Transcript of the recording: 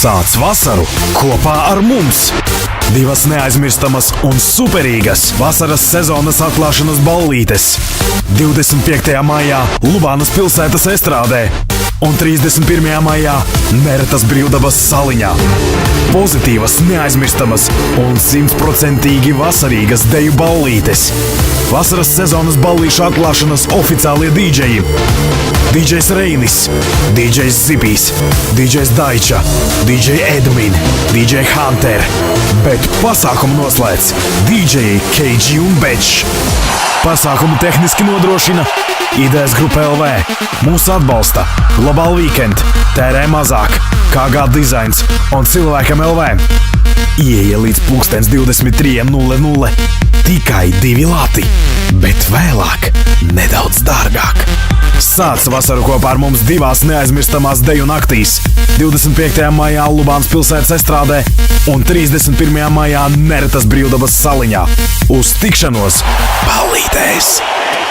Sāc vasaru kopā ar mums! Divas neaizmirstamas un superīgas vasaras sezonas atklāšanas ballītes 25. maijā Lubānas pilsētas estrādē un 31. maijā Neretas brīvdabas saliņā. Pozitīvas, neaizmirstamas un 100% vasarīgas deju ballītes. Vasaras sezonas ballīšu atklāšanas oficiālie dīdžeji: DJs Reinis, DJs Zipijs, DJs Daiča, DJ Edmin, DJ Hunter, bet pasākumu noslēdz DJi KG un Bečs. Pasākumu tehniski nodrošina Idejas Grupa LV, mūs atbalsta Global Weekend, Tērē mazāk, KG Designs un Cilvēkam LV. Ieeja līdz 23:00, tikai 2 lati, bet vēlāk nedaudz dārgāk. Sāc vasaru kopā ar mums divās neaizmirstamās deju naktīs 25. maijā Lubānas pilsētas estrādē un 31. maijā Neretas brīvdabas saliņā. Uz tikšanos ballītēs!